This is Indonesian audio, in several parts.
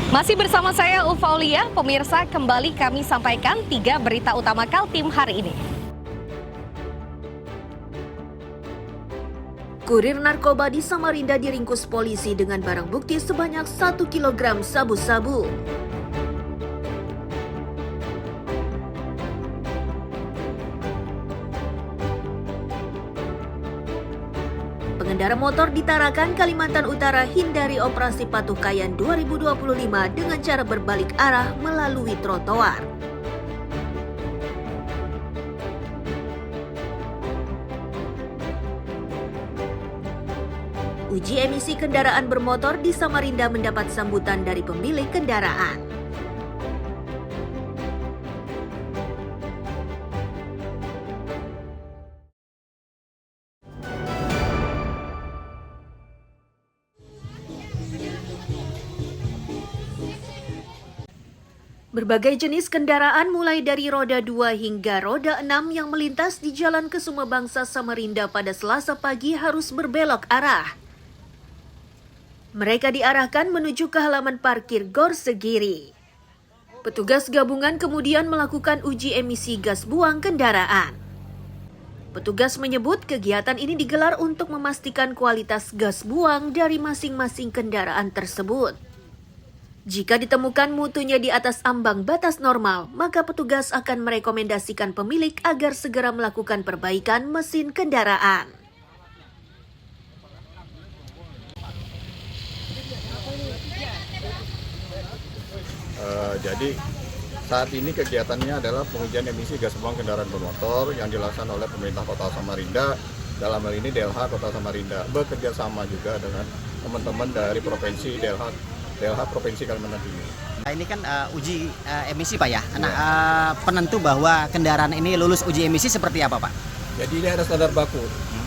Masih bersama saya Ulfaulia, pemirsa kembali kami sampaikan 3 berita utama Kaltim hari ini. Kurir narkoba di Samarinda diringkus polisi dengan barang bukti sebanyak 1 kg sabu-sabu. Pengendara motor di Tarakan, Kalimantan Utara hindari operasi patuh Kayan 2025 dengan cara berbalik arah melalui trotoar. Uji emisi kendaraan bermotor di Samarinda mendapat sambutan dari pemilik kendaraan. Berbagai jenis kendaraan mulai dari roda 2 hingga roda 6 yang melintas di Jalan Kesuma Bangsa Samarinda pada Selasa pagi harus berbelok arah. Mereka diarahkan menuju ke halaman parkir Gor Segiri. Petugas gabungan kemudian melakukan uji emisi gas buang kendaraan. Petugas menyebut kegiatan ini digelar untuk memastikan kualitas gas buang dari masing-masing kendaraan tersebut. Jika ditemukan mutunya di atas ambang batas normal, maka petugas akan merekomendasikan pemilik agar segera melakukan perbaikan mesin kendaraan. Jadi saat ini kegiatannya adalah pengujian emisi gas buang kendaraan bermotor yang dilaksanakan oleh pemerintah Kota Samarinda, dalam hal ini DLH Kota Samarinda, bekerja sama juga dengan teman-teman dari Provinsi DLH Provinsi Kalimantan Timur. Ini kan uji emisi Pak ya. Nah, penentu bahwa kendaraan ini lulus uji emisi seperti apa Pak? Jadi ini ada standar baku.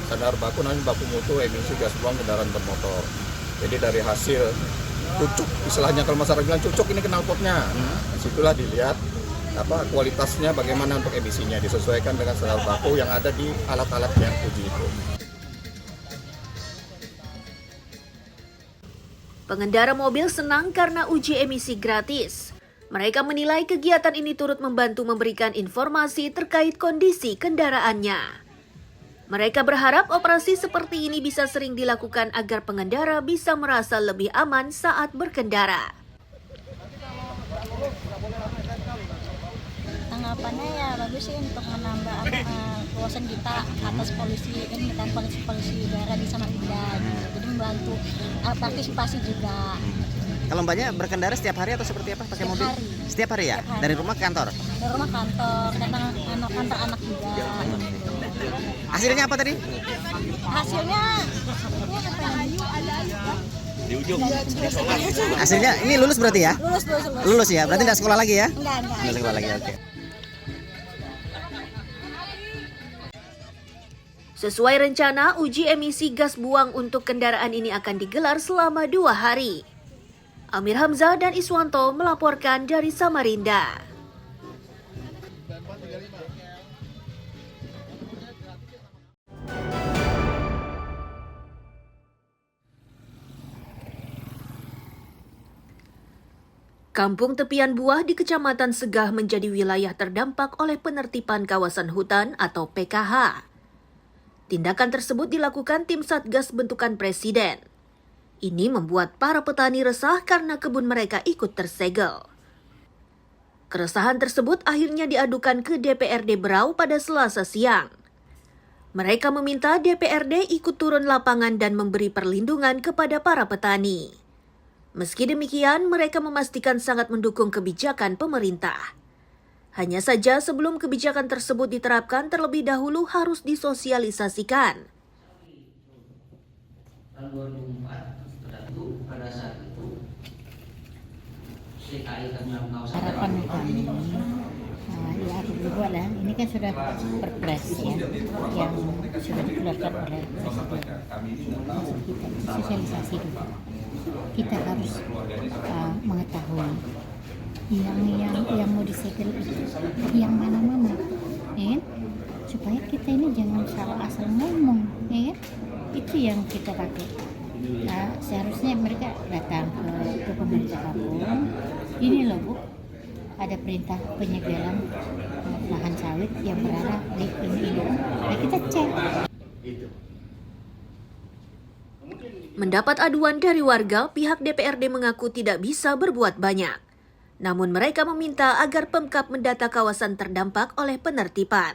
Standar baku namanya baku mutu emisi gas buang kendaraan bermotor. Jadi dari hasil cucuk, istilahnya kalau masyarakat bilang cucuk ini knalpotnya. Disitulah dilihat kualitasnya bagaimana untuk emisinya, disesuaikan dengan standar baku yang ada di alat-alat yang uji itu. Pengendara mobil senang karena uji emisi gratis. Mereka menilai kegiatan ini turut membantu memberikan informasi terkait kondisi kendaraannya. Mereka berharap operasi seperti ini bisa sering dilakukan agar pengendara bisa merasa lebih aman saat berkendara. Tanggapannya ya bagus sih untuk menambah wawasan kita atas polisi ini kan polisi udara di Samarinda, jadi membantu partisipasi juga. Kalau Mbaknya berkendara setiap hari atau seperti apa pakai mobil? Setiap hari ya? Setiap hari. Dari rumah ke kantor? Dari rumah kantor, datang anak-anak juga. Hasilnya apa tadi? Hasilnya Di ujung. Hasilnya ini lulus berarti ya? lulus. Lulus ya? Berarti nggak sekolah lagi ya? Enggak. Nggak sekolah lagi, oke. Sesuai rencana, uji emisi gas buang untuk kendaraan ini akan digelar selama 2 hari. Amir Hamzah dan Iswanto melaporkan dari Samarinda. Kampung tepian buah di Kecamatan Segah menjadi wilayah terdampak oleh penertiban kawasan hutan atau PKH. Tindakan tersebut dilakukan tim Satgas bentukan Presiden. Ini membuat para petani resah karena kebun mereka ikut tersegel. Keresahan tersebut akhirnya diadukan ke DPRD Berau pada Selasa siang. Mereka meminta DPRD ikut turun lapangan dan memberi perlindungan kepada para petani. Meski demikian, mereka memastikan sangat mendukung kebijakan pemerintah. Hanya saja sebelum kebijakan tersebut diterapkan terlebih dahulu harus disosialisasikan. Tahun 2004 pada saat itu CKI kami kawasan harapan kami ya dibuat lah. Ini kan sudah perpres ya yang sudah dikeluarkan oleh Presiden. Kita sosialisasi dulu. Kita harus mengetahui yang mau disegel itu yang mana-mana, ya kan? Supaya kita ini jangan salah asal ngomong, ya kan? Itu yang kita pakai. Seharusnya mereka datang ke pemerintah kampung. Ini loh Bu, ada perintah penyegelan lahan sawit yang berada di ini. Nah, kita cek. Mendapat aduan dari warga, pihak DPRD mengaku tidak bisa berbuat banyak. Namun mereka meminta agar Pemkab mendata kawasan terdampak oleh penertiban.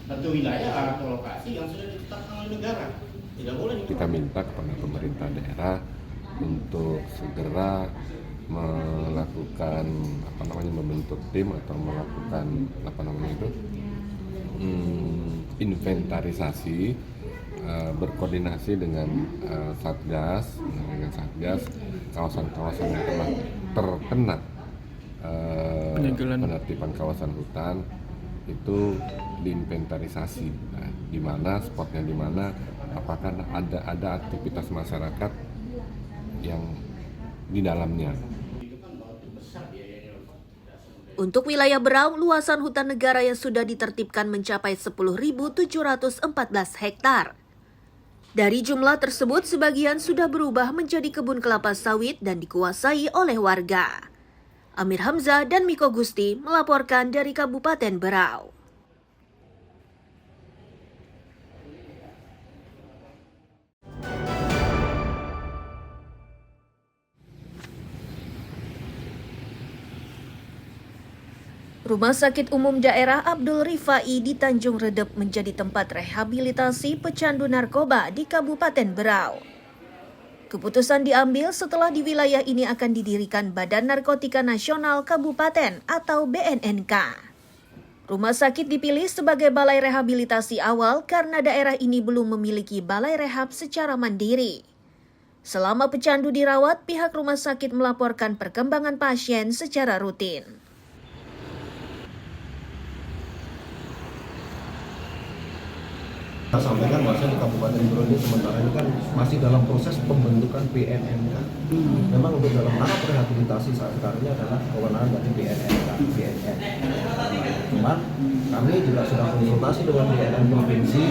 Satu wilayah atau lokasi yang sudah ditetapkan oleh negara. Tidak boleh. Kita minta kepada pemerintah daerah untuk segera melakukan membentuk tim atau melakukan inventarisasi, berkoordinasi dengan Satgas kawasan-kawasan yang telah terkena penertiban kawasan hutan itu diinventarisasi, di mana spotnya, di mana apakah ada aktivitas masyarakat yang di dalamnya. Untuk wilayah Berau, luasan hutan negara yang sudah ditertibkan mencapai 10.714 hektar. Dari jumlah tersebut, sebagian sudah berubah menjadi kebun kelapa sawit dan dikuasai oleh warga. Amir Hamzah dan Miko Gusti melaporkan dari Kabupaten Berau. Rumah Sakit Umum Daerah Abdul Rifai di Tanjung Redep menjadi tempat rehabilitasi pecandu narkoba di Kabupaten Berau. Keputusan diambil setelah di wilayah ini akan didirikan Badan Narkotika Nasional Kabupaten atau BNNK. Rumah sakit dipilih sebagai balai rehabilitasi awal karena daerah ini belum memiliki balai rehab secara mandiri. Selama pecandu dirawat, pihak rumah sakit melaporkan perkembangan pasien secara rutin. Kita sampaikan bahwa di Kabupaten Berau ini sementara ini kan masih dalam proses pembentukan BNNK. Memang untuk dalam tahap rehabilitasi saat sekarang ini adalah kewenangan dari BNNK, BNN. Cuman kami juga sudah konsultasi dengan BNN provinsi,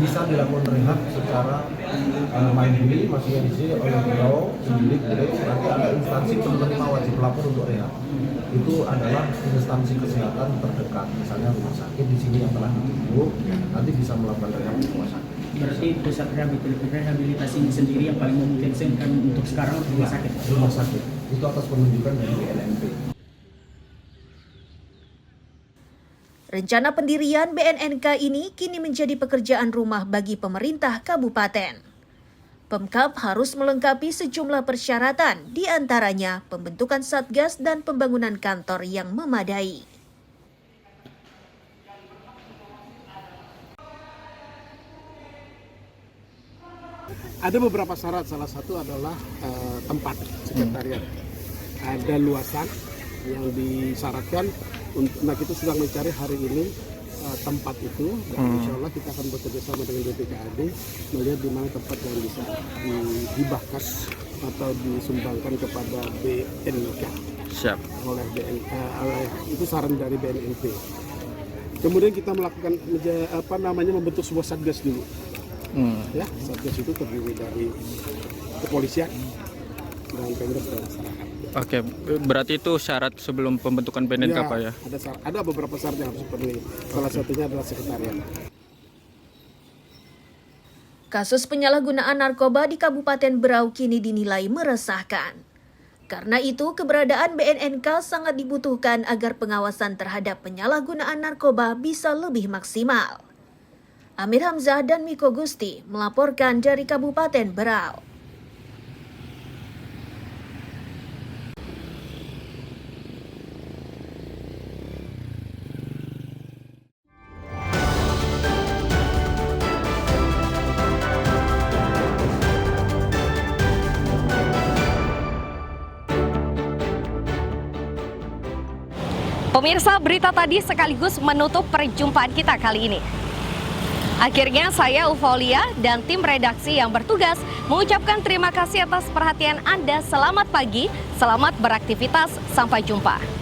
bisa dilakukan rehab secara mandiri, masih diisi oleh Berau sendiri. Nanti ada instansi penerima wajib lapor untuk rehab. Itu adalah instansi kesehatan terdekat, misalnya rumah sakit di sini yang telah ditunjuk, nanti bisa melakukan rehab di rumah sakit. Berarti pusat rehabilitasi ini sendiri yang paling memungkinkan untuk sekarang rumah sakit? Rumah sakit, itu atas penunjukan dari BNNP. Rencana pendirian BNNK ini kini menjadi pekerjaan rumah bagi pemerintah kabupaten. Pemkab harus melengkapi sejumlah persyaratan, di antaranya pembentukan satgas dan pembangunan kantor yang memadai. Ada beberapa syarat, salah satu adalah tempat sekretariat. Ada luasan yang disyaratkan, nah kita sedang mencari hari ini tempat itu, dan insya Allah kita akan bekerja sama dengan BPKAD melihat di mana tempat yang bisa dihibahkan atau disumbangkan kepada BNNK. Siap. Oleh itu saran dari BNNP. Kemudian kita melakukan membentuk sebuah satgas dulu. Ya, satgas itu terdiri dari kepolisian dan Pemda dan masyarakat. Oke, berarti itu syarat sebelum pembentukan BNNK ya, Pak ya? Ada beberapa syarat yang harus dipenuhi. Salah satunya adalah sekretariat. Kasus penyalahgunaan narkoba di Kabupaten Berau kini dinilai meresahkan. Karena itu, keberadaan BNNK sangat dibutuhkan agar pengawasan terhadap penyalahgunaan narkoba bisa lebih maksimal. Amir Hamzah dan Miko Gusti melaporkan dari Kabupaten Berau. Pemirsa, berita tadi sekaligus menutup perjumpaan kita kali ini. Akhirnya saya Ufaulia dan tim redaksi yang bertugas mengucapkan terima kasih atas perhatian Anda. Selamat pagi, selamat beraktivitas, sampai jumpa.